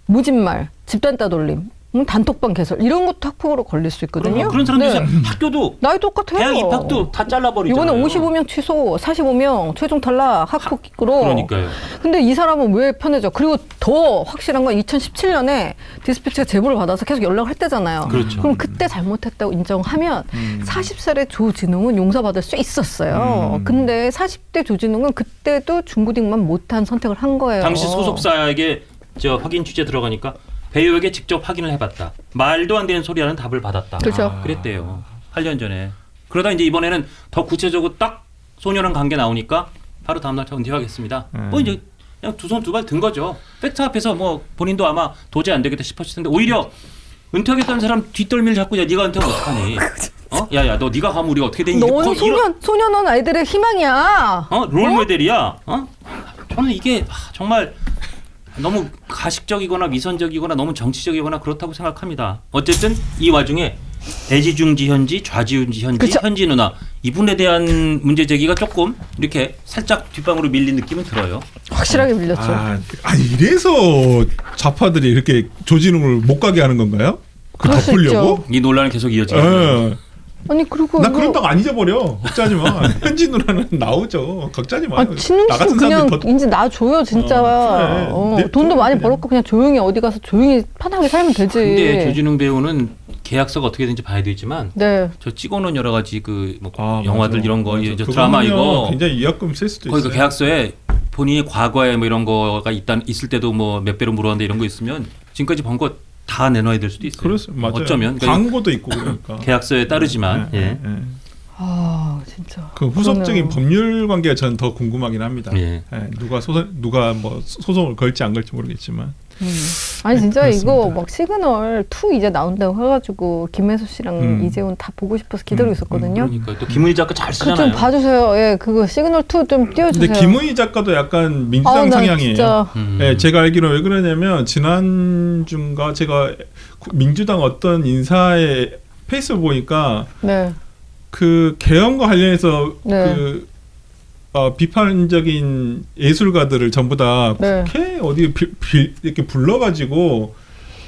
모진말, 집단 따돌림, 단톡방 개설 이런 것도 학폭으로 걸릴 수 있거든요. 그런 사람들이 네. 학교도 나이 똑같아요. 대학 입학도 다 잘라버리잖아요. 이번에 55명 취소, 45명 최종 탈락 학폭으로. 그러니까요. 근데 이 사람은 왜 편해져? 그리고 더 확실한 건 2017년에 디스패치가 제보를 받아서 계속 연락을 했대잖아요. 그렇죠. 그럼 그때 잘못했다고 인정하면 40살의 조진웅은 용서받을 수 있었어요. 근데 40대 조진웅은 그때도 중고딩만 못한 선택을 한 거예요. 당시 소속사에게 확인 취재 들어가니까 배우에게 직접 확인을 해봤다. 말도 안 되는 소리라는 답을 받았다. 그렇죠. 그랬대요. 8년 전에. 그러다 이제 이번에는 더 구체적으로 딱 소녀랑 관계 나오니까 바로 다음날 은퇴하겠습니다. 뭐 이제 그냥 두 손 두 발 든 거죠. 팩트 앞에서 뭐 본인도 아마 도저히 안 되겠다 싶었을 텐데 오히려 은퇴하겠다는 사람 뒷덜미를 잡고 야 네가 은퇴하면 어떡하니? 야야 너 네가 가면 우리가 어떻게 되니? 넌 소년원 아이들의 희망이야. 롤모델이야. 저는 이게 정말 너무 가식적이거나 위선적이거나 너무 정치적이거나 그렇다고 생각합니다. 어쨌든 이 와중에 애지중지 현지, 좌지우지 현지, 그쵸. 현지 누나 이분에 대한 문제 제기가 조금 이렇게 살짝 뒷방으로 밀린 느낌은 들어요. 확실하게 밀렸죠. 이래서 좌파들이 이렇게 조진웅을 못 가게 하는 건가요? 그 그럴 수 덮으려고? 이 논란은 계속 이어지고 예. 아니 그리고 나 이거- 그런 떡 안 잊어버려. 걱정하지 마. 현지 누나는 나오죠. 걱정하지 마. 진웅 나 같은 씨는 그냥 사람들이 더 이제 놔줘요 진짜. 그래. 돈도 많이 그냥. 벌었고 그냥 조용히 어디 가서 조용히 편하게 살면 되지. 근데 조진웅 배우는 계약서가 어떻게 되는지 봐야 되지만 네. 저 찍어놓은 여러 가지 뭐 아, 영화들 맞아. 이런 거 맞아. 이제 그거 드라마 하면 이거 굉장히 위약금 쓸 수도 거기 있어요. 그 계약서에 본인이 과거에 뭐 이런 거가 있을 때도 뭐 몇 배로 물었는데 이런 거 있으면 지금까지 번 거 다 내놔야 될 수도 있어요. 그렇죠. 맞아요. 어쩌면 광고도 있고 그러니까. 계약서에 따르지만 예. 아 진짜. 그 후속적인 그러네요. 법률 관계가 저는 더 궁금하긴 합니다. 예. 누가 뭐 소송을 걸지 안 걸지 모르겠지만. 아니 진짜 그렇습니다. 이거 막 시그널 2 이제 나온다고 해가지고 김혜수 씨랑 이재훈 다 보고 싶어서 기다리고 있었거든요. 그러니까 또 김은희 작가 잘 그거 쓰잖아요. 좀 봐주세요. 예, 그거 시그널 2 좀 띄워주세요. 근데 김은희 작가도 약간 민주당 나 성향이에요. 진짜 예, 제가 알기로 왜 그러냐면 지난주인가 제가 민주당 어떤 인사의 페이스북 보니까 네. 그 개헌과 관련해서 네. 비판적인 예술가들을 전부 다 네. 국회 어디 이렇게 불러가지고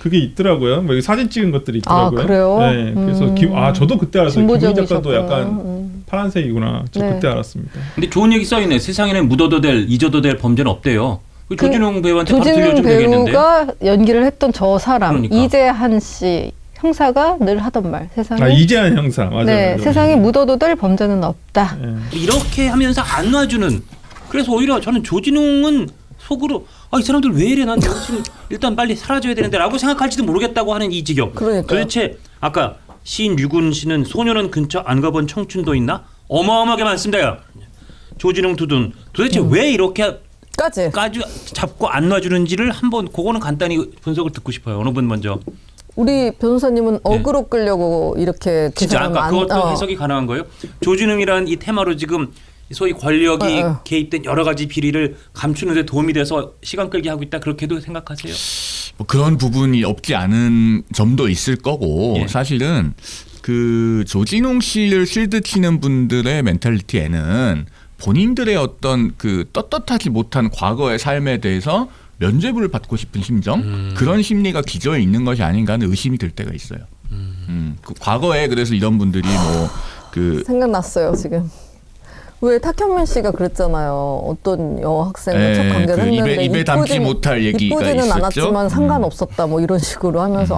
그게 있더라고요. 뭐 여기 사진 찍은 것들이 있더라고요. 아, 그래요? 네, 그래서 저도 그때 알았어요. 김은희 작가도 약간 파란색이구나. 저 네. 그때 알았습니다. 근데 좋은 얘기 써있네. 세상에는 묻어도 될, 잊어도 될 범죄는 없대요. 그 조진웅 배우한테 바로 조진웅 들려주면 되겠는데. 배우가 연기를 했던 저 사람 그러니까. 이재한 씨 형사가 늘 하던 말 세상에 이재한 형사 맞아요. 네, 맞아요. 세상에 묻어도 될 범죄는 없다. 예. 이렇게 하면서 안 놔주는. 그래서 오히려 저는 조진웅은 속으로 이 사람들 왜 이래? 난 지금 일단 빨리 사라져야 되는데 라고 생각할지도 모르겠다고 하는 이 지경. 그러니까요. 도대체 아까 시인 유군 씨는 소년원 근처 안 가본 청춘도 있나? 어마어마하게 많습니다. 조진웅 두둔. 도대체 왜 이렇게 까지. 잡고 안 놔주는지를 한번 그거는 간단히 분석을 듣고 싶어요. 어느 분 먼저. 우리 변호사님은 어그로 끌려고 이렇게 진짜 계산하면 아까 그것도 해석이 가능한 거예요. 조진웅이라는 이 테마로 지금 소위 권력이 개입된 여러 가지 비리를 감추는 데 도움이 돼서 시간 끌기 하고 있다. 그렇게도 생각하세요? 뭐 그런 부분이 없지 않은 점도 있을 거고 예. 사실은 그 조진웅 씨를 실드 치는 분들의 멘탈리티에는 본인들의 어떤 그 떳떳하지 못한 과거의 삶에 대해서 면죄부를 받고 싶은 심정 그런 심리가 기저에 있는 것이 아닌가 하는 의심이 들 때가 있어요. 그 과거에 그래서 이런 분들이 뭐 그 생각났어요 지금. 왜 탁현민 씨가 그랬잖아요. 어떤 여학생과 첫 관계를 그 했는데 입에 담지 못할 얘기가 이쁘지는 있었죠. 않았지만 상관없었다 뭐 이런 식으로 하면서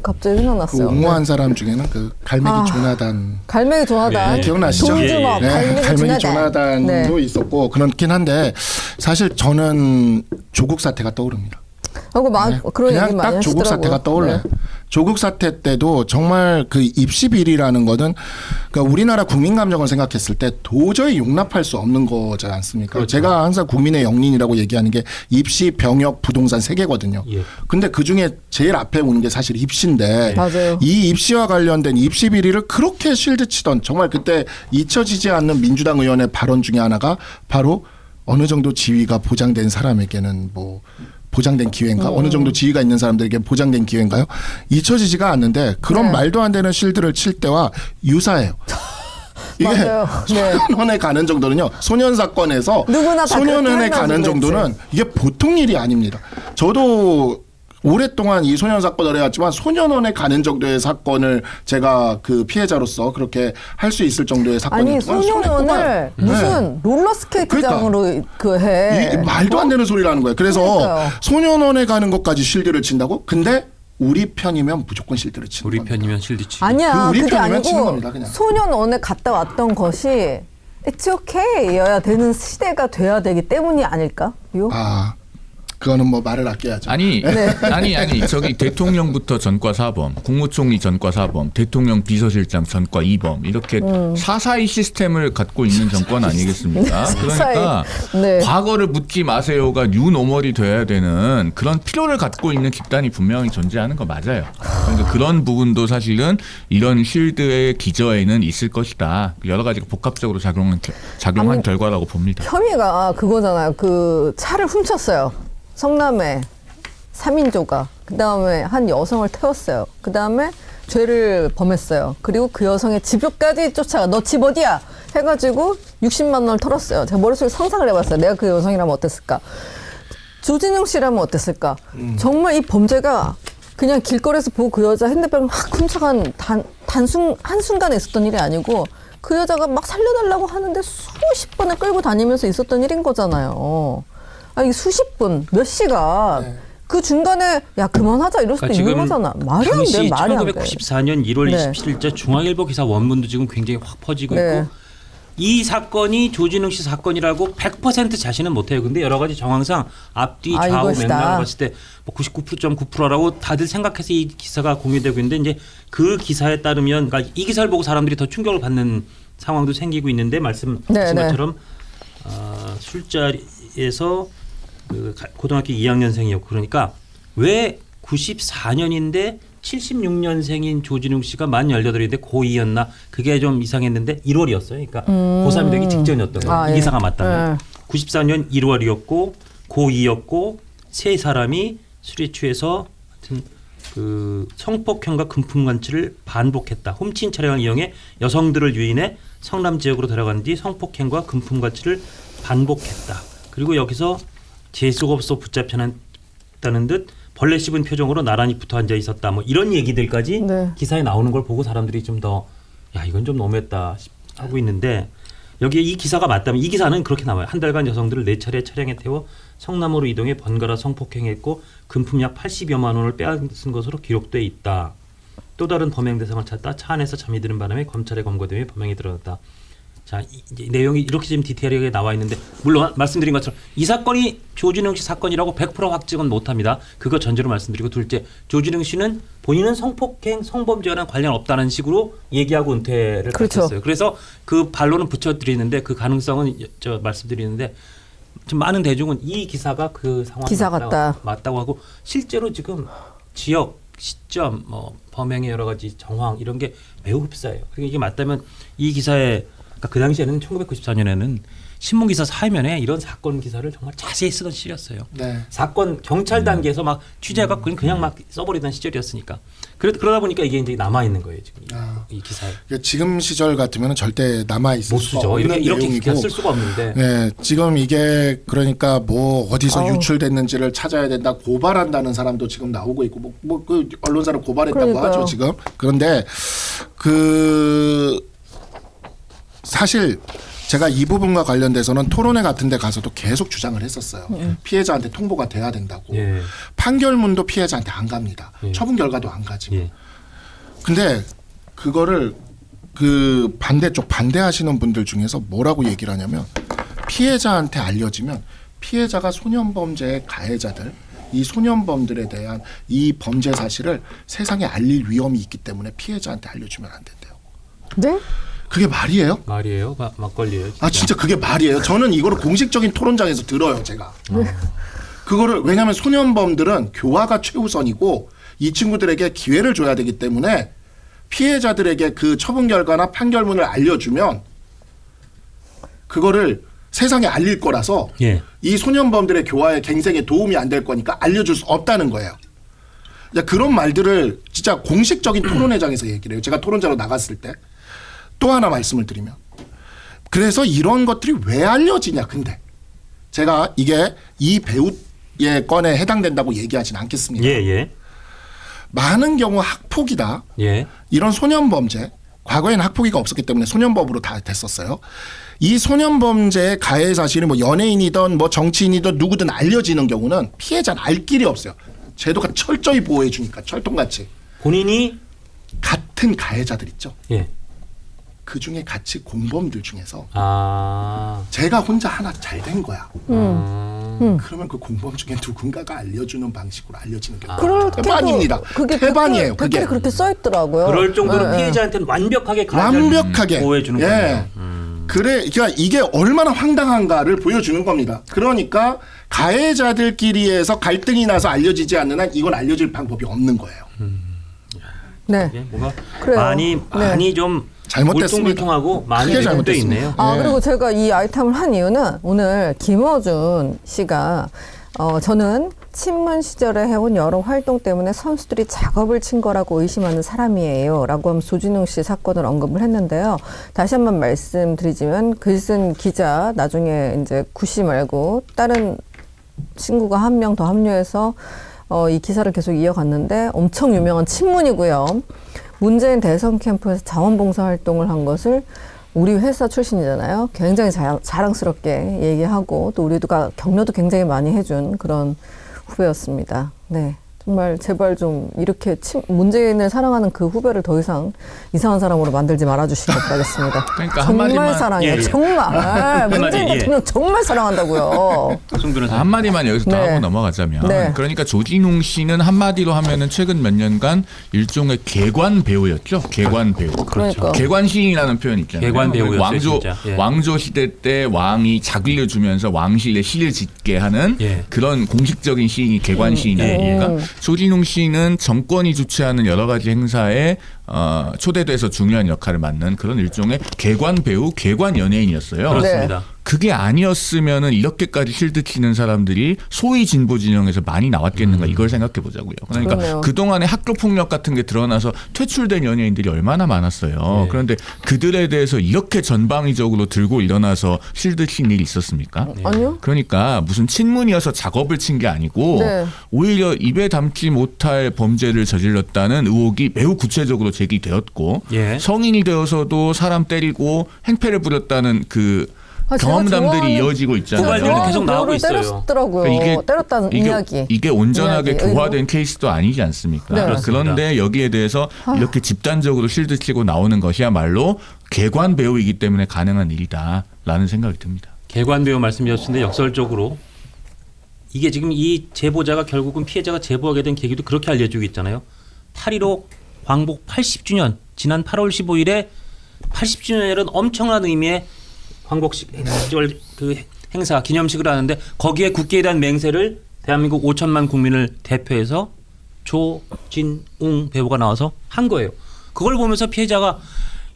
갑자기 그 생각났어요. 옹호한 사람 중에는 그 갈매기 아. 조나단 갈매기 조나단 예. 기억나시죠? 동주먹 갈매기 조나단도 네. 있었고 그렇긴 한데 사실 저는 조국 사태가 떠오릅니다. 하고 그런 얘기 그냥 많이 딱 조국 하시더라고요. 사태가 떠올라요. 네. 조국 사태 때도 정말 그 입시 비리라는 거는 그러니까 우리나라 국민 감정을 생각했을 때 도저히 용납할 수 없는 거지 않습니까? 그렇죠. 제가 항상 국민의 영린이라고 얘기하는 게 입시, 병역, 부동산 세 개거든요. 예. 근데 그 중에 제일 앞에 오는 게 사실 입시인데 맞아요. 이 입시와 관련된 입시 비리를 그렇게 실드치던 정말 그때 잊혀지지 않는 민주당 의원의 발언 중에 하나가 바로 어느 정도 지위가 보장된 사람에게는 뭐 보장된 기회인가? 어느 정도 지위가 있는 사람들에게 보장된 기회인가요? 잊혀지지가 않는데 그런 네. 말도 안 되는 실드를 칠 때와 유사해요. 이게 맞아요. 네. 소년원에 가는 정도는요. 소년 사건에서 누구나 다 소년원에 그렇게 가는 하면 정도는 이게 보통 일이 아닙니다. 저도 오랫동안 이 소년 사건을 해왔지만 소년원에 가는 정도의 사건을 제가 그 피해자로서 그렇게 할 수 있을 정도의 사건이 아니 소년원을 무슨 롤러스케이트장으로 해. 이 말도 안 되는 소리를 하는 거예요. 그래서 그러니까요. 소년원에 가는 것까지 실드를 친다고? 근데 우리 편이면 무조건 실드를 치는 우리 겁니다. 편이면 실드치. 아니야 우리 그게 편이면 치는 아니고 겁니다, 그냥. 소년원에 갔다 왔던 것이 It's okay여야 되는 시대가 돼야 되기 때문이 아닐까요? 아, 그거는 뭐 말을 아껴야죠. 아니, 네. 아니, 저기 대통령부터 전과 사범, 국무총리 전과 사범, 대통령 비서실장 전과 이범 이렇게 사사의 시스템을 갖고 있는 정권 아니겠습니까? 그러니까 네. 과거를 묻지 마세요가 뉴노멀이 돼야 되는 그런 필요를 갖고 있는 집단이 분명히 존재하는 거 맞아요. 그러니까 그런 부분도 사실은 이런 실드의 기저에는 있을 것이다. 여러 가지가 복합적으로 작용한 아니, 결과라고 봅니다. 혐의가 그거잖아요. 그 차를 훔쳤어요. 성남에 3인조가 그다음에 한 여성을 태웠어요. 그다음에 죄를 범했어요. 그리고 그 여성의 집까지 쫓아가 너 집 어디야? 해가지고 60만 원을 털었어요. 제가 머릿속에 상상을 해봤어요. 내가 그 여성이라면 어땠을까? 조진웅 씨라면 어땠을까? 정말 이 범죄가 그냥 길거리에서 보고 그 여자 핸드백을 막 훔쳐간 한순간에 있었던 일이 아니고 그 여자가 막 살려달라고 하는데 수십 번을 끌고 다니면서 있었던 일인 거잖아요. 아니 수십 분, 몇 시간 그 중간에 야 그만하자 이럴 수도 있는 거잖아. 말이 안 돼, 당시 말이 안 돼. 1994년 1월 네. 27일자 중앙일보 기사 원문도 지금 굉장히 확 퍼지고 네. 있고 이 사건이 조진웅 씨 사건이라고 100% 자신은 못해요. 근데 여러 가지 정황상 앞뒤 좌우 이것이다. 맥락을 봤을 때 뭐 99.9%라고 다들 생각해서 이 기사가 공유되고 있는데 이제 그 기사에 따르면 그러니까 이 기사를 보고 사람들이 더 충격을 받는 상황도 생기고 있는데 말씀하신 네, 네. 것처럼 술자리에서 그 고등학교 2학년생이었고 그러니까 왜 94년인데 76년생인 조진웅 씨가 만 18인데 고2였나 그게 좀 이상했는데 1월이었어요. 그러니까 고3이 되기 직전이었던 거예요. 아, 이 예. 기사가 맞다면. 예. 94년 1월이었고 고2였고 세 사람이 술에 취해서 하여튼 그 성폭행과 금품 관치를 반복했다. 훔친 차량을 이용해 여성들을 유인해 성남 지역으로 들어간 뒤 성폭행과 금품 관치를 반복했다. 그리고 여기서 재수가 없어 붙잡혔다는 듯 벌레 씹은 표정으로 나란히 붙어 앉아 있었다. 뭐 이런 얘기들까지 네. 기사에 나오는 걸 보고 사람들이 좀 더 야 이건 좀 너무했다 하고 있는데 여기에 이 기사가 맞다면 이 기사는 그렇게 나와요. 한 달간 여성들을 4차례 차량에 태워 성남으로 이동해 번갈아 성폭행했고 금품 약 80여만 원을 빼앗은 것으로 기록돼 있다. 또 다른 범행 대상을 찾다 차 안에서 잠이 드는 바람에 검찰에 검거되며 범행에 들어갔다. 자, 이 내용이 이렇게 지금 디테일하게 나와 있는데 물론 말씀드린 것처럼 이 사건이 조진웅 씨 사건이라고 100% 확증은 못합니다. 그거 전제로 말씀드리고 둘째, 조진웅 씨는 본인은 성폭행, 성범죄와는 관련 없다는 식으로 얘기하고 은퇴를 그렇죠. 했어요. 그래서 그 반론은 붙여드리는데 그 가능성은 저 말씀드리는데 좀 많은 대중은 이 기사가 그 상황이 기사 같다. 맞다고 하고 실제로 지금 지역 시점, 뭐 범행의 여러 가지 정황 이런 게 매우 흡사해요. 그러니까 이게 맞다면 이 기사에 그러니까 그 당시에는 1994년에는 신문 기사 사면에 이런 사건 기사를 정말 자세히 쓰던 시절이었어요. 네. 사건 경찰 단계에서 막 취재가 그냥 막 써버리던 시절이었으니까 그러다 보니까 이게 이제 남아 있는 거예요 지금 이 기사에. 그러니까 지금 시절 같으면 절대 남아 있을 못 수가 쓰죠. 없는 이렇게 내용이고. 쓸 수가 없는데. 네, 지금 이게 그러니까 뭐 어디서 유출됐는지를 찾아야 된다, 고발한다는 사람도 지금 나오고 있고 뭐 그 언론사를 고발했다고 그러니까요. 하죠 지금. 그런데 그 사실 제가 이 부분과 관련돼서는 토론회 같은 데 가서도 계속 주장을 했었어요. 피해자한테 통보가 돼야 된다고. 예. 판결문도 피해자한테 안 갑니다. 예. 처분 결과도 안 가지고. 예. 근데 그거를 그 반대쪽 반대하시는 분들 중에서 뭐라고 얘기를 하냐면 피해자한테 알려지면 피해자가 소년범죄의 가해자들, 이 소년범들에 대한 이 범죄 사실을 세상에 알릴 위험이 있기 때문에 피해자한테 알려주면 안 된대요. 네? 그게 말이에요? 말이에요, 막걸리예요. 아 진짜 그게 말이에요? 저는 이거를 공식적인 토론장에서 들어요, 제가. 그거를 왜냐하면 소년범들은 교화가 최우선이고 이 친구들에게 기회를 줘야 되기 때문에 피해자들에게 그 처분 결과나 판결문을 알려주면 그거를 세상에 알릴 거라서 예. 이 소년범들의 교화에 갱생에 도움이 안 될 거니까 알려줄 수 없다는 거예요. 그런 말들을 진짜 공식적인 토론회장에서 얘기를 해요. 제가 토론자로 나갔을 때. 또 하나 말씀을 드리면 그래서 이런 것들이 왜 알려지냐. 근데 제가 이게 이 배우의 건에 해당된다고 얘기하진 않겠습니다. 예, 예. 많은 경우 학폭이다. 예. 이런 소년범죄, 과거에는 학폭위가 없었기 때문에 소년범으로 다 됐었어요. 이 소년범죄의 가해 사실이 뭐 연예인이든 뭐 정치인이든 누구든 알려지는 경우는 피해자는 알 길이 없어요. 제도가 철저히 보호해 주니까 철통같이. 본인이 같은 가해자들 있죠. 예. 그 중에 같이 공범들 중에서 아. 제가 혼자 하나 잘 된 거야. 그러면 그 공범 중에 누군가가 알려주는 방식으로 알려지는 경우가 태반입니다. 태반이에요. 그게 그렇게 써 있더라고요. 그럴 정도로 예, 예. 피해자한테는 완벽하게 가해자를 완벽하게 보호해주는 예. 거예요. 그래, 그러니까 이게 얼마나 황당한가를 보여주는 겁니다. 그러니까 가해자들끼리에서 갈등이 나서 알려지지 않는 한 이건 알려질 방법이 없는 거예요. 네. 이게 뭐가 그래요. 많이 좀 잘못됐습니다. 울퉁불퉁하고 많이 크게 잘못되어 잘못됐습니다. 있네요. 아, 네. 그리고 제가 이 아이템을 한 이유는 오늘 김어준 씨가 저는 친문 시절에 해온 여러 활동 때문에 선수들이 작업을 친 거라고 의심하는 사람이에요. 라고 하면 조진웅 씨 사건을 언급을 했는데요. 다시 한번 말씀드리자면 글 쓴 기자 나중에 이제 구씨 말고 다른 친구가 한 명 더 합류해서 이 기사를 계속 이어갔는데 엄청 유명한 친문이고요. 문재인 대선 캠프에서 자원봉사 활동을 한 것을 우리 회사 출신이잖아요. 굉장히 자랑스럽게 얘기하고 또 우리가 격려도 굉장히 많이 해준 그런 후배였습니다. 네. 정말 제발 좀 이렇게 문재인을 사랑하는 그 후배를 더 이상 이상한 사람으로 만들지 말아주시기 바라겠습니다. 그러니까 정말 한마디만- 사랑해요. 예. 정말. 문재인 예. 대통령 정말 사랑한다고요. 송 변호사. 한마디만 여기서 더 네. 하고 넘어가자면 네. 그러니까 조진웅 씨는 한마디로 하면은 최근 몇 년간 일종의 개관 배우였죠. 개관 배우. 그러니까. 개관 시인이라는 표현 있잖아요. 개관 배우였어요, 왕조 진짜. 예. 왕조 시대 때 왕이 자글려 주면서 왕실에 시를 짓게 하는 예. 그런 공식적인 시인이 개관 시인이 아닙니까? 조진웅 씨는 정권이 주최하는 여러 가지 행사에 초대돼서 중요한 역할을 맡는 그런 일종의 개관 배우, 개관 연예인이었어요. 그렇습니다. 그게 아니었으면은 이렇게까지 실드 치는 사람들이 소위 진보 진영에서 많이 나왔겠는가 이걸 생각해 보자고요. 그러니까 그러네요. 그동안에 학교 폭력 같은 게 드러나서 퇴출된 연예인들이 얼마나 많았어요. 네. 그런데 그들에 대해서 이렇게 전방위적으로 들고 일어나서 실드 친 일이 있었습니까? 아니요. 그러니까 무슨 친문이어서 작업을 친 게 아니고 네. 오히려 입에 담지 못할 범죄를 저질렀다는 의혹이 매우 구체적으로 제기되었고 예. 성인이 되어서도 사람 때리고 행패를 부렸다는 그 제가 경험담들이 좋아하는- 이어지고 있잖아요. 후발들도 계속 나오고 배우를 있어요. 때렸더라고요. 그러니까 때렸다는 이야기. 이게 온전하게 이야기, 교화된 케이스도 아니지 않습니까? 네. 그런데 여기에 대해서 이렇게 집단적으로 실드 치고 나오는 것이야말로 개관 배우이기 때문에 가능한 일이다라는 생각이 듭니다. 개관 배우 말씀이었는데 역설적으로 이게 지금 이 제보자가 결국은 피해자가 제보하게 된 계기도 그렇게 알려지고 있잖아요. 8.15 광복 80주년 지난 8월 15일에 80주년이라는 엄청난 의미의 광복식 그 행사 기념식을 하는데 거기에 국기에 대한 맹세를 대한민국 5천만 국민을 대표해서 조진웅 배우가 나와서 한 거예요. 그걸 보면서 피해자가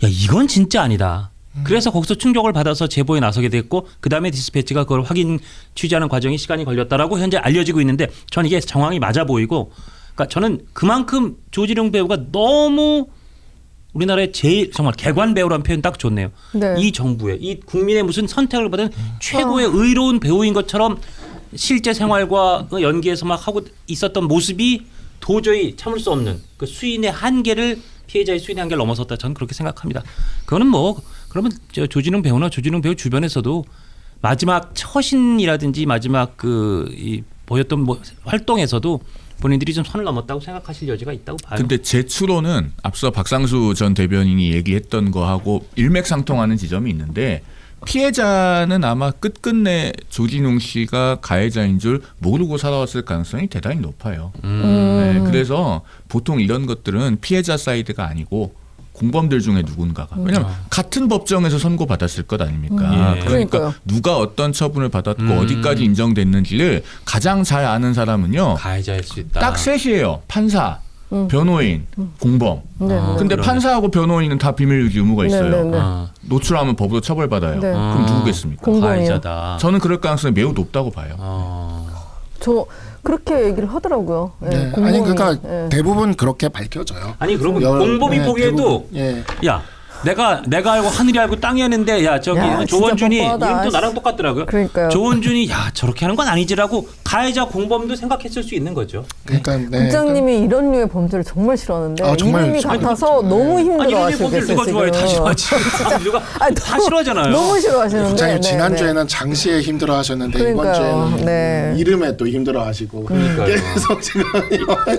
야 이건 진짜 아니다. 그래서 거기서 충격을 받아서 제보에 나서게 됐고 그다음에 디스패치가 그걸 확인 취재하는 과정이 시간이 걸렸다라고 현재 알려지고 있는데 저는 이게 정황이 맞아 보이고 그러니까 저는 그만큼 조진웅 배우가 너무 우리나라의 제일 정말 개관 배우라는 표현 딱 좋네요. 네. 이 정부의 이 국민의 무슨 선택을 받은 최고의 의로운 배우인 것처럼 실제 생활과 연기에서 막 하고 있었던 모습이 도저히 참을 수 없는 그 수인의 한계를 피해자의 수인의 한계를 넘어섰다. 저는 그렇게 생각합니다. 그거는 뭐 그러면 조진웅 배우나 조진웅 배우 주변에서도 마지막 처신이라든지 마지막 이 보였던 뭐 활동에서도 본인들이 좀 선을 넘었다고 생각하실 여지가 있다고 봐요. 근데 제 추론은 앞서 박상수 전 대변인이 얘기했던 거하고 일맥상통하는 지점이 있는데 피해자는 아마 끝끝내 조진웅 씨가 가해자인 줄 모르고 살아왔을 가능성이 대단히 높아요. 네, 그래서 보통 이런 것들은 피해자 사이드가 아니고 공범들 중에 누군가가. 왜냐하면 같은 법정에서 선고받았을 것 아닙니까? 예. 그러니까 그러니까요. 누가 어떤 처분을 받았고 어디까지 인정됐는지를 가장 잘 아는 사람은요. 가해자일 수 있다. 딱 셋이에요. 판사, 변호인, 공범. 네. 근데 그러네. 판사하고 변호인은 다 비밀 유지 의무가 있어요. 네, 네, 네. 아, 노출하면 법으로 처벌받아요. 네. 그럼 누구겠습니까? 공범이요. 가해자다. 저는 그럴 가능성이 매우 높다고 봐요. 저 그렇게 얘기를 하더라고요. 예, 네. 아니 공범이. 그러니까 예. 대부분 그렇게 밝혀져요. 아니 그러면 여- 공범이 네, 보기에도 대부분, 예. 야 내가 알고 하늘이 알고 땅이 하는데 야 저기 야, 조원준이 진짜 뻔뻔하다. 이름도 나랑 똑같더라고요. 그러니까요. 조원준이 야 저렇게 하는 건 아니지라고 가해자 공범도 생각했을 수 있는 거죠. 그러니까 네. 국장님이 이런 류의 범죄를 정말 싫어하는데 아, 정말 이름이 아니, 같아서 너무 아니 이런 힘들어하시겠어요. 범죄를 누가 좋아해? 다 싫어하지. 아니, 누가 아니, 다 싫어하잖아요. 너무 싫어하시는데. 국장님 네, 지난주에는 장시에 힘들어하셨는데 이번 그러니까요. 주에는 네. 이름에 또 힘들어하시고 그러니까요. 계속 지금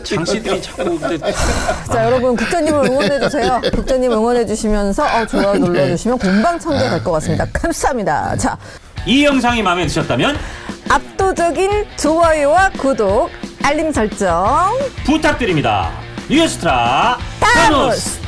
장씨들이 자꾸 근데 자, 여러분 국장님을 응원해 주세요. 국장님 응원해 주시면서 좋아요 눌러 주시면 공방천재 될 것 같습니다. 감사합니다. 자, 이 영상이 마음에 드셨다면 압도적인 좋아요와 구독, 알림 설정. 부탁드립니다. 뉴스트라 타노스!